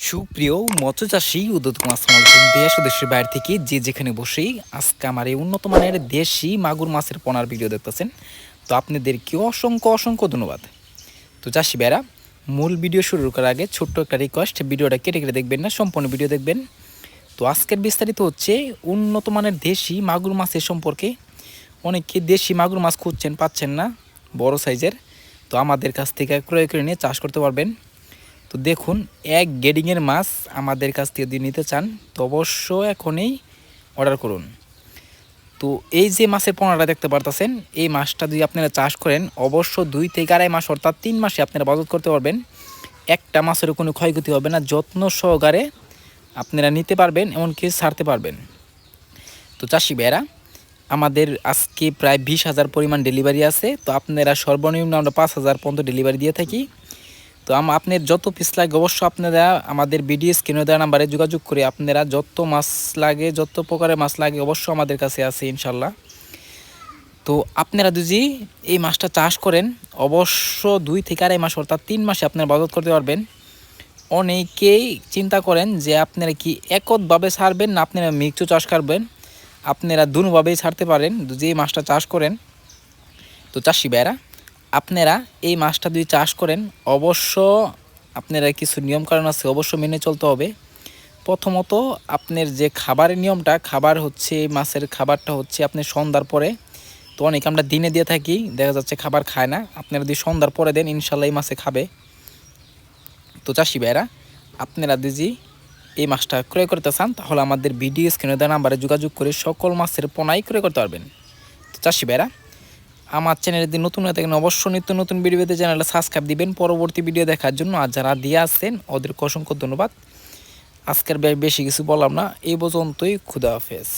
সুপ্রিয় মৎস্যচাষী উদ্যোক্তা আসসালামু আলাইকুম। দেশ ও দেশের বাইরে থেকে যে যেখানে বসেই আজকে আমার এই উন্নত মানের দেশি মাগুর মাছের পোনার ভিডিও দেখতেছেন, তো আপনাদেরকে অসংখ্য অসংখ্য ধন্যবাদ। তো চাষি ভাইরা, মূল ভিডিও শুরু করার আগে ছোট্ট একটা রিকোয়েস্ট, ভিডিওটা কেটে কেটে দেখবেন না, সম্পূর্ণ ভিডিও দেখবেন। তো আজকের বিস্তারিত হচ্ছে উন্নত মানের দেশি মাগুর মাছের সম্পর্কে। অনেকে দেশি মাগুর মাছ খুঁজছেন, পাচ্ছেন না বড় সাইজের, তো আমাদের কাছ থেকে ক্রয় করে নিয়ে চাষ করতে পারবেন। তো দেখুন, এক গ্রেডিংয়ের মাছ আমাদের কাছ থেকে যদি নিতে চান তো অবশ্য এখনই অর্ডার করুন। তো এই যে মাছের পোনাটা দেখতে পারতেছেন, এই মাছটা যদি আপনারা চাষ করেন অবশ্য 2 থেকে আড়াই মাস অর্থাৎ 3 মাসে আপনারা বাজার করতে পারবেন। একটা মাছের কোনো ক্ষয়ক্ষতি হবে না, যত্ন সহকারে আপনারা নিতে পারবেন, এমনকি ছাড়তে পারবেন। তো চাষি ভাইয়েরা, আমাদের আজকে প্রায় 20,000 পরিমাণ ডেলিভারি আছে। তো আপনারা সর্বনিম্ন আমরা 5,000 পর্যন্ত ডেলিভারি দিয়ে থাকি। তো আপনার যত পিস লাগে অবশ্য আপনারা আমাদের ভিডিও স্ক্রিনে দেওয়া নাম্বারে যোগাযোগ করে আপনারা যত মাছ লাগে, যত প্রকারের মাছ লাগে অবশ্য আমাদের কাছে আছে ইনশাল্লাহ। তো আপনারা যদি এই মাছটা চাষ করেন অবশ্য 2 থেকে আড়াই মাস অর্থাৎ 3 মাসে আপনারা বাজার করতে পারবেন। অনেকেই চিন্তা করেন যে আপনারা কি এককভাবে ছাড়বেন না আপনারা মিক্সও চাষ করবেন। আপনারা দুভাবেই ছাড়তে পারেন যদি এই মাছটা চাষ করেন। তো চাষি ভাইরা, আপনারা এই মাছটা যদি চাষ করেন অবশ্য আপনারা কিছু নিয়মকানুন আছে, অবশ্য মেনে চলতে হবে। প্রথমত আপনার যে খাবারের নিয়মটা, খাবার হচ্ছে মাছের খাবারটা হচ্ছে আপনার সন্ধ্যার পরে। তো অনেকে আমরা দিনে দিয়ে থাকি, দেখা যাচ্ছে খাবার খায় না, আপনারা যদি সন্ধ্যার পরে দেন ইনশাল্লাহ এই মাছে খাবে। তো চাষি ভাইরা, আপনারা যদি এই মাছটা ক্রয় করতে চান তাহলে আমাদের ভিডিও স্ক্রিনে দেওয়া নাম্বারে যোগাযোগ করে সকল মাছের পোনাই ক্রয় করতে পারবেন। তো চাষি ভাইরা, আমার চ্যানেলে যদি নতুন হয়ে থাকেন অবশ্যই নিত্য নতুন ভিডিও পেতে চ্যানেলটা সাবস্ক্রাইব দিবেন পরবর্তী ভিডিও দেখার জন্য। আর যারা দিয়ে আসছেন ওদেরকে অসংখ্য ধন্যবাদ। আজকের বেশি কিছু বললাম না, এই পর্যন্তই। খুদা হাফেজ।